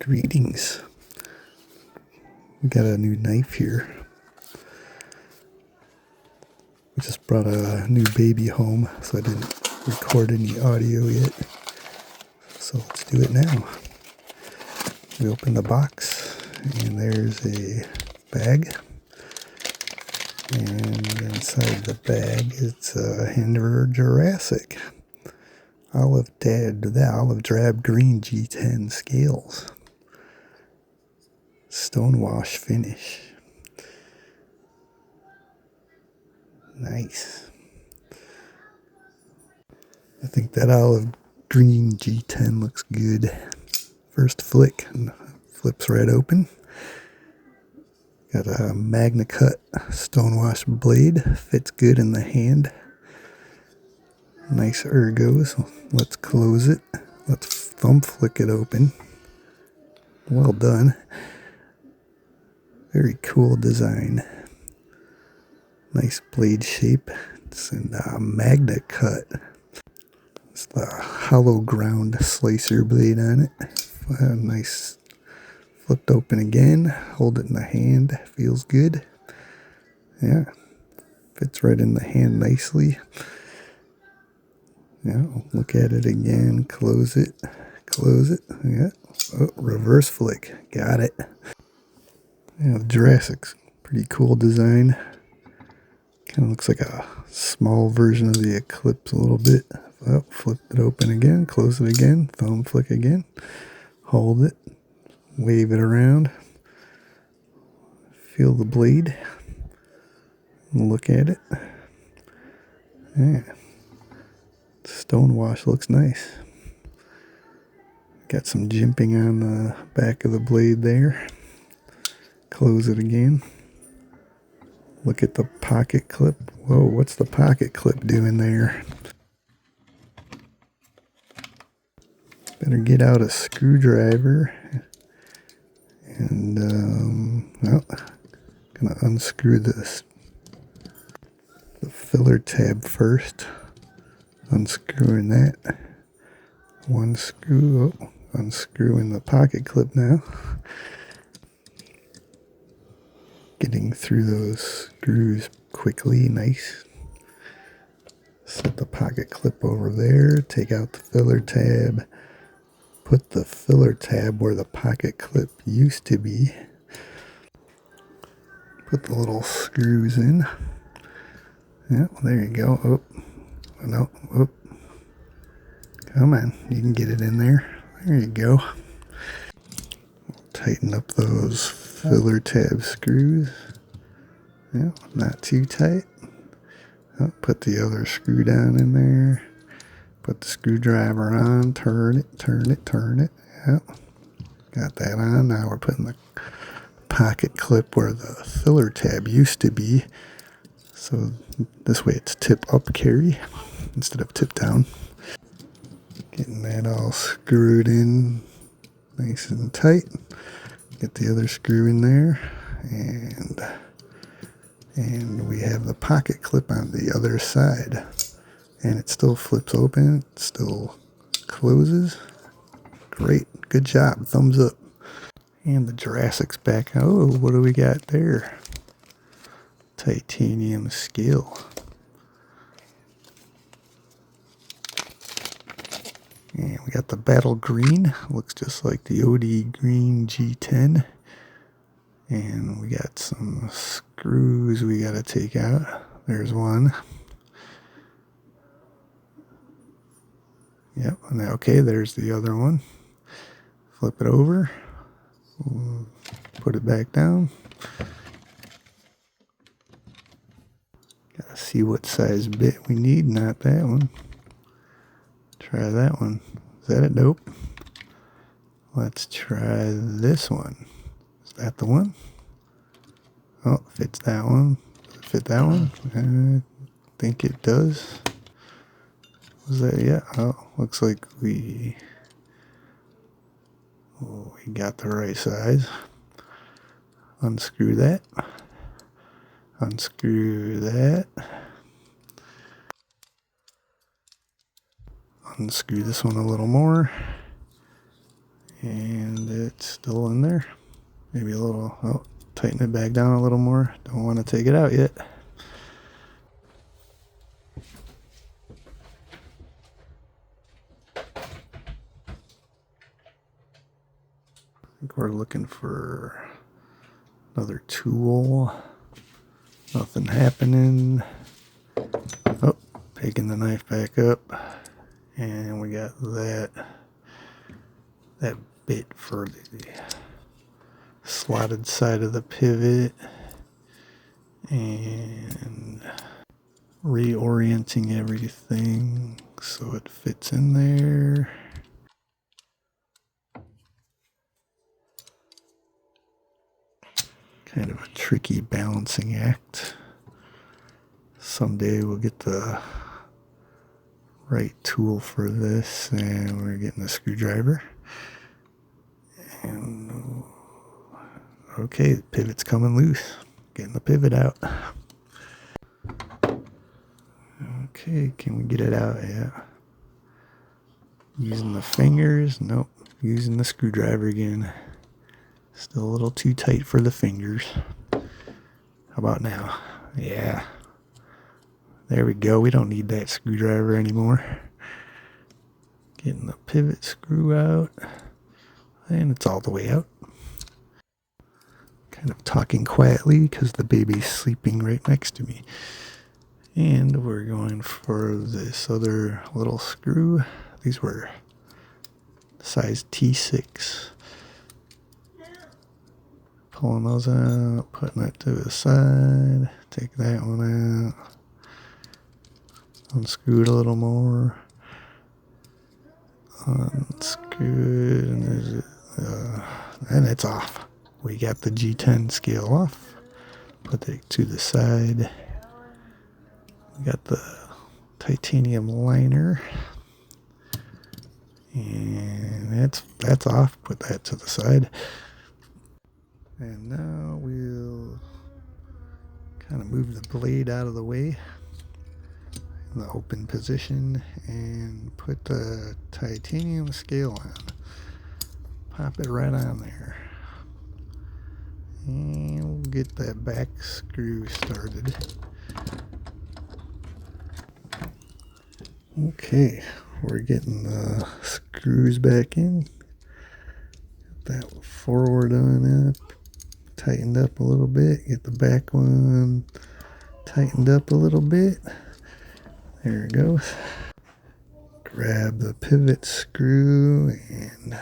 Greetings. We got a new knife here. We just brought a new baby home, so I didn't record any audio yet. So let's do it now. We open the box, and there's a bag. And inside the bag, it's a Hinderer Jurassic. Olive drab green G10 scales. Stonewash finish. Nice. I think that olive green G10 looks good. First flick, and flips right open. Got a Magnacut stonewash blade. Fits good in the hand. Nice ergos. Let's close it. Let's thumb flick it open. Well done. Very cool design. Nice blade shape. It's in Magnacut. It's the hollow ground slicer blade on it. Nice. Flipped open again. Hold it in the hand. Feels good. Yeah. Fits right in the hand nicely. Yeah. Look at it again. Close it. Close it. Yeah. Oh, reverse flick. Got it. Yeah, Jurassic's pretty cool design. Kind of looks like a small version of the Eclipse a little bit. Oh, flip it open again, close it again, thumb flick again, hold it, wave it around, feel the blade, look at it. Yeah, stonewash looks nice. Got some jimping on the back of the blade there. Close it again. Look at the pocket clip. Whoa, what's the pocket clip doing there? Better get out a screwdriver. And, well, gonna unscrew the filler tab first. Unscrewing that. One screw. Oh, unscrewing the pocket clip now. Getting through those screws quickly, nice. Set the pocket clip over there, take out the filler tab, put the filler tab where the pocket clip used to be. Put the little screws in. Yeah, there you go. Oh, no, oh. Come on, you can get it in there. There you go. Tighten up those filler tab screws. Yeah, not too tight. Oh, put the other screw down in there. Put the screwdriver on. Turn it, turn it, turn it. Yeah, got that on. Now we're putting the pocket clip where the filler tab used to be. So this way it's tip up carry instead of tip down. Getting that all screwed in nice and tight. Get the other screw in there, and we have the pocket clip on the other side, and it still flips open, it still closes. Great, good job, thumbs up. And the Jurassic's back. Oh, what do we got there? Titanium scale. And we got the battle green. Looks just like the OD green G10. And we got some screws we got to take out. There's one. Yep. Okay, there's the other one. Flip it over. Put it back down. Gotta see what size bit we need. Not that one. Try that one. Is that it? Nope. Let's try this one. Is that the one? Oh, fits that one. Does it fit that one? I think it does. Was that? Yeah. Oh, looks like we got the right size. Unscrew that. Unscrew that. Unscrew this one a little more. And it's still in there. Maybe a little, oh, tighten it back down a little more. Don't want to take it out yet. I think we're looking for another tool. Nothing happening. Oh, taking the knife back up. And we got that bit for the slotted side of the pivot. And reorienting everything so it fits in there. Kind of a tricky balancing act. Someday we'll get the right tool for this, and we're getting a screwdriver. And okay, the pivot's coming loose. Getting the pivot out. Okay, can we get it out? Yeah. Using the fingers? Nope. Using the screwdriver again. Still a little too tight for the fingers. How about now? Yeah. There we go. We don't need that screwdriver anymore. Getting the pivot screw out. And it's all the way out. Kind of talking quietly because the baby's sleeping right next to me. And we're going for this other little screw. These were size T6. Pulling those out, putting that to the side. Take that one out. Unscrew it a little more. Unscrew it, and it's off. We got the G10 scale off. Put it to the side. We got the titanium liner. And that's off. Put that to the side. And now we'll kind of move the blade out of the way in the open position and put the titanium scale on. Pop it right on there. And we'll get that back screw started. Okay, we're getting the screws back in. Get that forward on up. Tightened up a little bit. Get the back one tightened up a little bit. There it goes. Grab the pivot screw and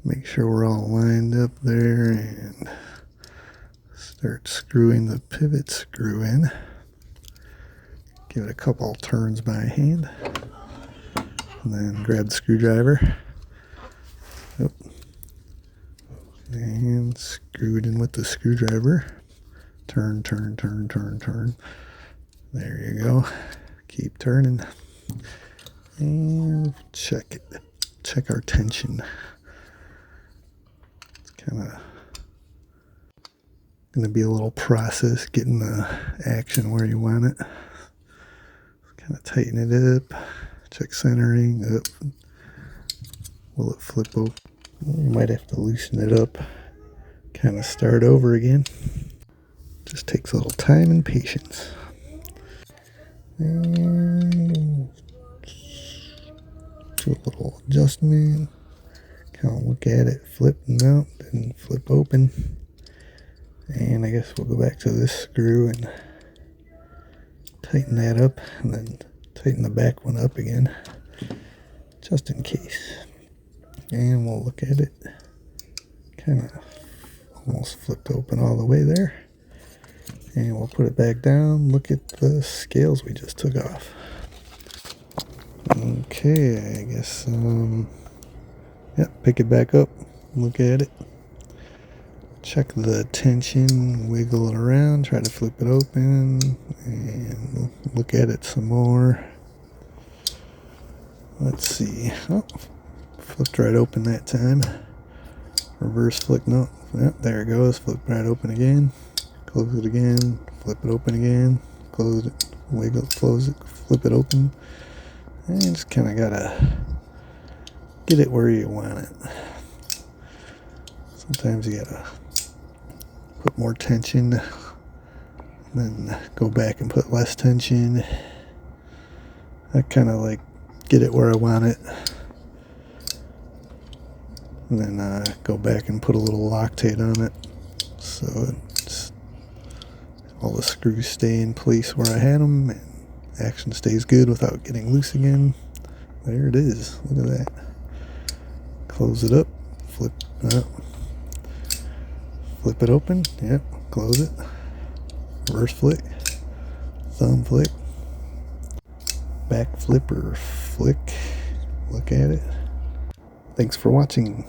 make sure we're all lined up there and start screwing the pivot screw in. Give it a couple turns by hand. And then grab the screwdriver. Yep. And screw it in with the screwdriver. Turn, turn, turn, turn, turn. There you go. Keep turning. And check it. Check our tension. It's kind of going to be a little process getting the action where you want it. Kind of tighten it up. Check centering. Up. Will it flip open? You might have to loosen it up. Kind of start over again. Just takes a little time and patience. And do a little adjustment. Kind of look at it, flip out, then flip open. And I guess we'll go back to this screw and tighten that up, and then tighten the back one up again, just in case. And we'll look at it. Kind of almost flipped open all the way there. And we'll put it back down. Look at the scales we just took off. Okay, I guess, pick it back up. Look at it. Check the tension, wiggle it around, try to flip it open, and look at it some more. Let's see. Oh, flipped right open that time. Reverse flick, no. Yep, there it goes. Flip right open again. Close it again. Flip it open again. Close it. Wiggle, close it. Flip it open. And just kind of gotta get it where you want it. Sometimes you gotta put more tension, then go back and put less tension. I kind of like get it where I want it, and then go back and put a little Loctite on it so all the screws stay in place where I had them and action stays good without getting loose again. There it is. Look at that. Close it up, flip it open, yep, close it, reverse flick, thumb flick, back flip or flick, look at it. Thanks for watching.